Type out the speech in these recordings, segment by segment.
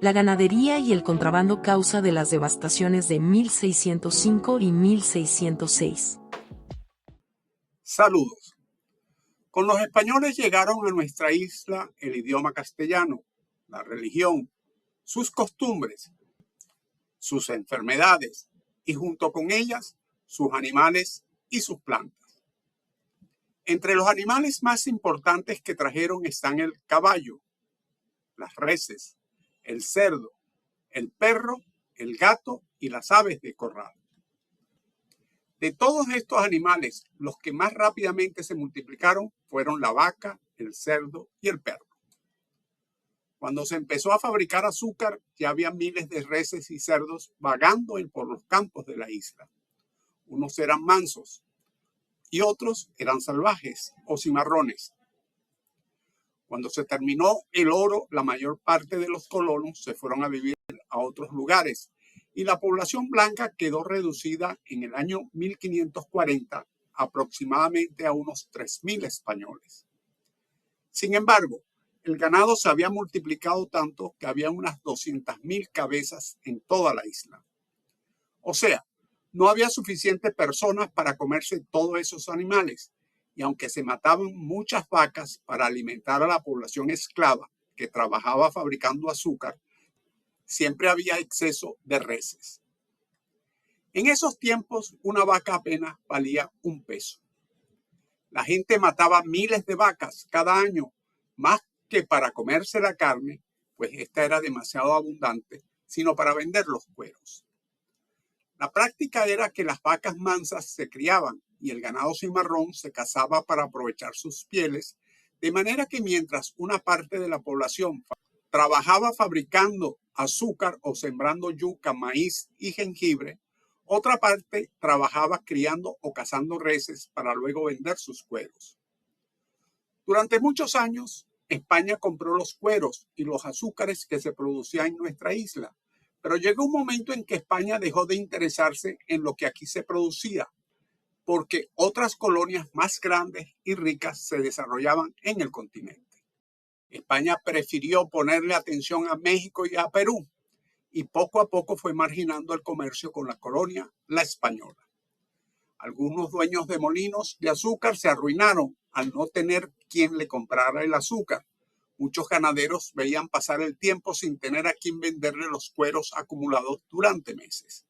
La ganadería y el contrabando causa de las devastaciones de 1605 y 1606. Saludos. Con los españoles llegaron a nuestra isla el idioma castellano, la religión, sus costumbres, sus enfermedades y junto con ellas sus animales y sus plantas. Entre los animales más importantes que trajeron están el caballo, las reses, el cerdo, el perro, el gato y las aves de corral. De todos estos animales, los que más rápidamente se multiplicaron fueron la vaca, el cerdo y el perro. Cuando se empezó a fabricar azúcar, ya había miles de reses y cerdos vagando por los campos de la isla. Unos eran mansos y otros eran salvajes o cimarrones. Cuando se terminó el oro, la mayor parte de los colonos se fueron a vivir a otros lugares y la población blanca quedó reducida en el año 1540 aproximadamente a unos 3.000 españoles. Sin embargo, el ganado se había multiplicado tanto que había unas 200.000 cabezas en toda la isla. O sea, no había suficientes personas para comerse todos esos animales, y aunque se mataban muchas vacas para alimentar a la población esclava que trabajaba fabricando azúcar, siempre había exceso de reses. En esos tiempos, una vaca apenas valía un peso. La gente mataba miles de vacas cada año, más que para comerse la carne, pues esta era demasiado abundante, sino para vender los cueros. La práctica era que las vacas mansas se criaban y el ganado cimarrón se cazaba para aprovechar sus pieles, de manera que mientras una parte de la población trabajaba fabricando azúcar o sembrando yuca, maíz y jengibre, otra parte trabajaba criando o cazando reses para luego vender sus cueros. Durante muchos años, España compró los cueros y los azúcares que se producían en nuestra isla, pero llegó un momento en que España dejó de interesarse en lo que aquí se producía, porque otras colonias más grandes y ricas se desarrollaban en el continente. España prefirió ponerle atención a México y a Perú y poco a poco fue marginando el comercio con la colonia, la española. Algunos dueños de molinos de azúcar se arruinaron al no tener quien le comprara el azúcar. Muchos ganaderos veían pasar el tiempo sin tener a quien venderle los cueros acumulados durante meses.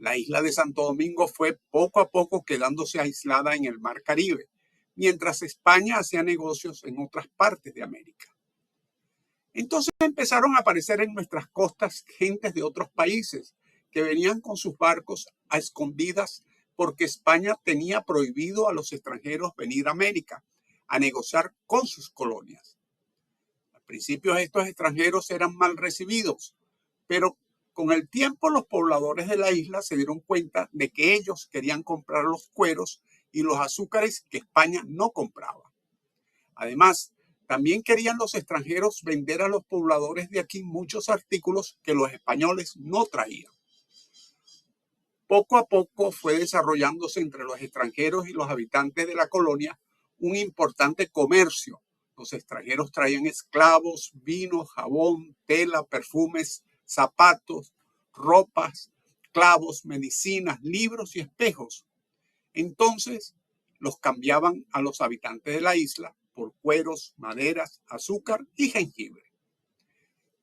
La isla de Santo Domingo fue poco a poco quedándose aislada en el Mar Caribe, mientras España hacía negocios en otras partes de América. Entonces empezaron a aparecer en nuestras costas gentes de otros países que venían con sus barcos a escondidas porque España tenía prohibido a los extranjeros venir a América a negociar con sus colonias. Al principio estos extranjeros eran mal recibidos, pero con el tiempo los pobladores de la isla se dieron cuenta de que ellos querían comprar los cueros y los azúcares que España no compraba. Además, también querían los extranjeros vender a los pobladores de aquí muchos artículos que los españoles no traían. Poco a poco fue desarrollándose entre los extranjeros y los habitantes de la colonia un importante comercio. Los extranjeros traían esclavos, vino, jabón, tela, perfumes, zapatos, ropas, clavos, medicinas, libros y espejos. Entonces los cambiaban a los habitantes de la isla por cueros, maderas, azúcar y jengibre.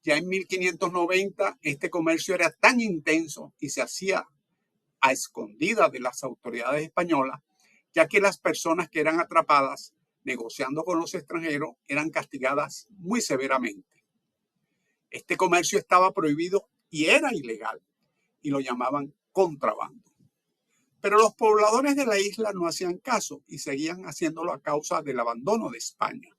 Ya en 1590 este comercio era tan intenso y se hacía a escondidas de las autoridades españolas, ya que las personas que eran atrapadas negociando con los extranjeros eran castigadas muy severamente. Este comercio estaba prohibido y era ilegal, y lo llamaban contrabando. Pero los pobladores de la isla no hacían caso y seguían haciéndolo a causa del abandono de España.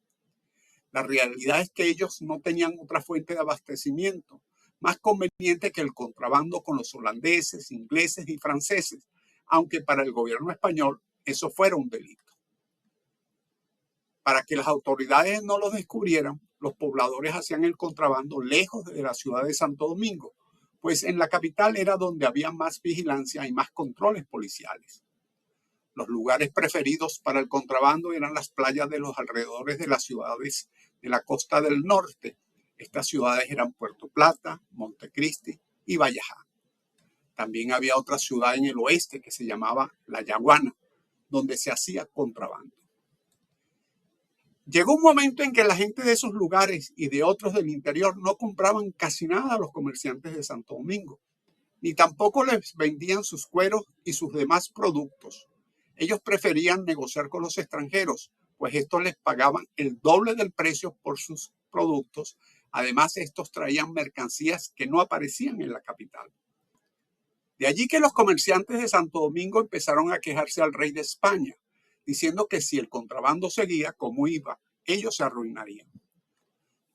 La realidad es que ellos no tenían otra fuente de abastecimiento más conveniente que el contrabando con los holandeses, ingleses y franceses, aunque para el gobierno español eso fuera un delito. Para que las autoridades no los descubrieran, los pobladores hacían el contrabando lejos de la ciudad de Santo Domingo, pues en la capital era donde había más vigilancia y más controles policiales. Los lugares preferidos para el contrabando eran las playas de los alrededores de las ciudades de la costa del norte, Estas ciudades eran Puerto Plata, Montecristi y Vallajá. También había otra ciudad en el oeste que se llamaba La Yaguana, donde se hacía contrabando. Llegó un momento en que la gente de esos lugares y de otros del interior no compraban casi nada a los comerciantes de Santo Domingo, ni tampoco les vendían sus cueros y sus demás productos. Ellos preferían negociar con los extranjeros, pues estos les pagaban el doble del precio por sus productos. Además, estos traían mercancías que no aparecían en la capital. De allí que los comerciantes de Santo Domingo empezaron a quejarse al rey de España, diciendo que si el contrabando seguía como iba, ellos se arruinarían.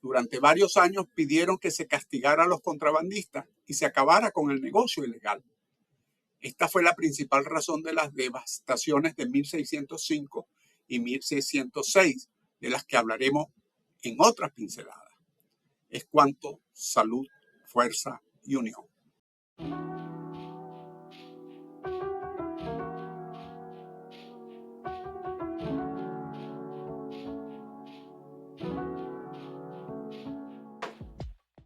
Durante varios años pidieron que se castigara a los contrabandistas y se acabara con el negocio ilegal. Esta fue la principal razón de las devastaciones de 1605 y 1606, de las que hablaremos en otras pinceladas. Es cuanto, salud, fuerza y unión.